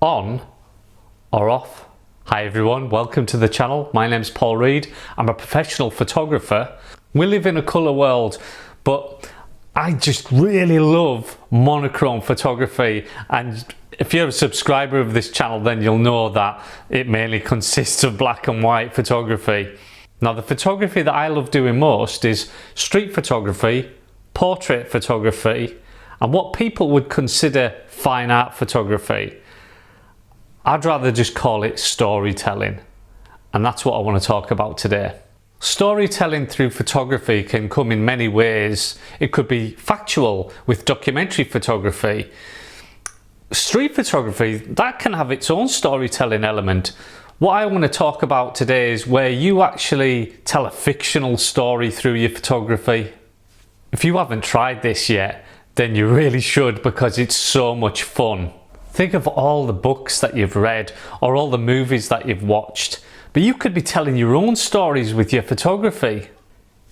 on or off? Hi everyone, welcome to the channel. My name's Paul Reed. I'm a professional photographer. We live in a colour world, but I just really love monochrome photography, and if you're a subscriber of this channel then you'll know that it mainly consists of black and white photography. Now the photography that I love doing most is street photography, portrait photography, and what people would consider fine art photography. I'd rather just call it storytelling, and that's what I want to talk about today. Storytelling through photography can come in many ways. It could be factual with documentary photography. Street photography, that can have its own storytelling element. What I want to talk about today is where you actually tell a fictional story through your photography. If you haven't tried this yet, then you really should, because it's so much fun. Think of all the books that you've read or all the movies that you've watched, but you could be telling your own stories with your photography.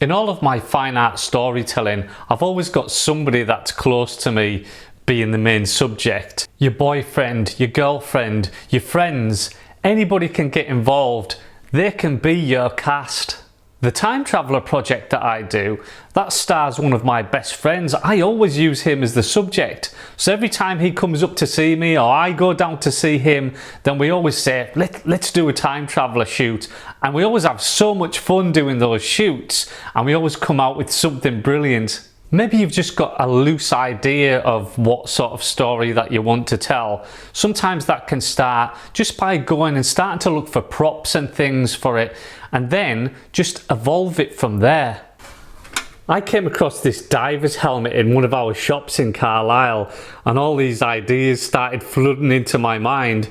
In all of my fine art storytelling, I've always got somebody that's close to me being the main subject. Your boyfriend, your girlfriend, your friends, anybody can get involved. They can be your cast. The time traveller project that I do, that stars one of my best friends. I always use him as the subject. So every time he comes up to see me or I go down to see him, then we always say, let's do a time traveller shoot. And we always have so much fun doing those shoots, and we always come out with something brilliant. Maybe you've just got a loose idea of what sort of story that you want to tell. Sometimes that can start just by going and starting to look for props and things for it, and then just evolve it from there. I came across this diver's helmet in one of our shops in Carlisle, and all these ideas started flooding into my mind,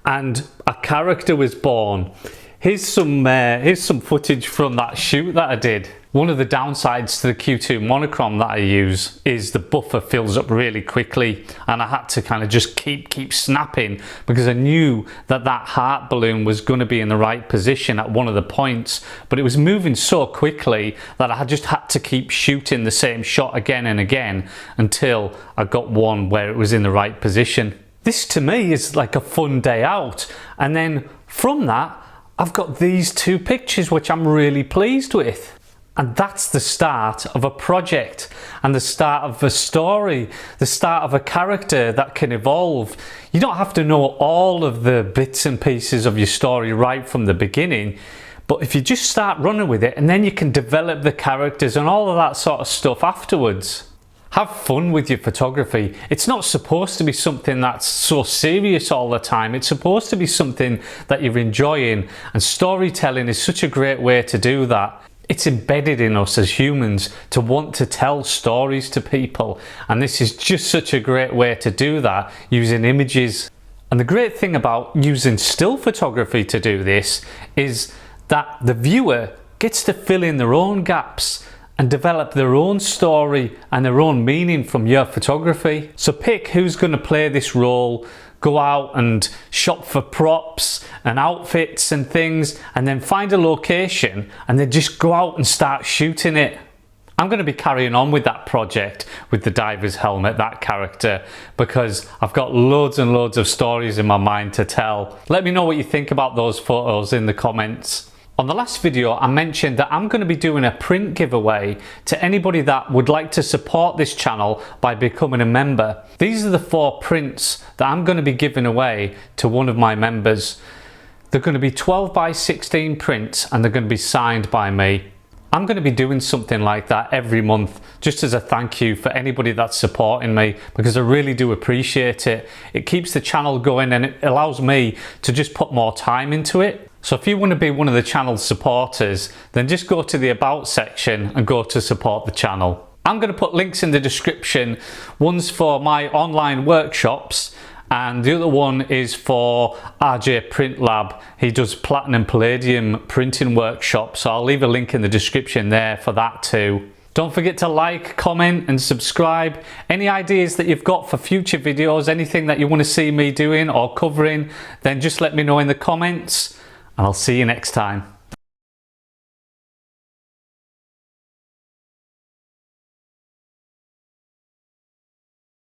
and a character was born. Here's some footage from that shoot that I did. One of the downsides to the Q2 Monochrom that I use is the buffer fills up really quickly, and I had to kind of just keep snapping because I knew that that heart balloon was going to be in the right position at one of the points, but it was moving so quickly that I just had to keep shooting the same shot again and again until I got one where it was in the right position. This to me is like a fun day out, and then from that I've got these two pictures which I'm really pleased with. And that's the start of a project and the start of a story, the start of a character that can evolve. You don't have to know all of the bits and pieces of your story right from the beginning, but if you just start running with it, and then you can develop the characters and all of that sort of stuff afterwards. Have fun with your photography. It's not supposed to be something that's so serious all the time. It's supposed to be something that you're enjoying, and storytelling is such a great way to do that. It's embedded in us as humans to want to tell stories to people, and this is just such a great way to do that using images. And the great thing about using still photography to do this is that the viewer gets to fill in their own gaps and develop their own story and their own meaning from your photography. So pick who's going to play this role, go out and shop for props and outfits and things, and then find a location and then just go out and start shooting it. I'm going to be carrying on with that project with the diver's helmet, that character, because I've got loads and loads of stories in my mind to tell. Let me know what you think about those photos in the comments. On the last video I mentioned that I'm going to be doing a print giveaway to anybody that would like to support this channel by becoming a member. These are the 4 prints that I'm going to be giving away to one of my members. They're going to be 12 by 16 prints, and they're going to be signed by me. I'm going to be doing something like that every month, just as a thank you for anybody that's supporting me, because I really do appreciate it. It keeps the channel going and it allows me to just put more time into it. So if you want to be one of the channel's supporters, then just go to the About section and go to support the channel. I'm going to put links in the description. One's for my online workshops, and the other one is for RJ Print Lab. He does platinum palladium printing workshops, so I'll leave a link in the description there for that too. Don't forget to like, comment and subscribe. Any ideas that you've got for future videos, anything that you want to see me doing or covering, then just let me know in the comments, and I'll see you next time.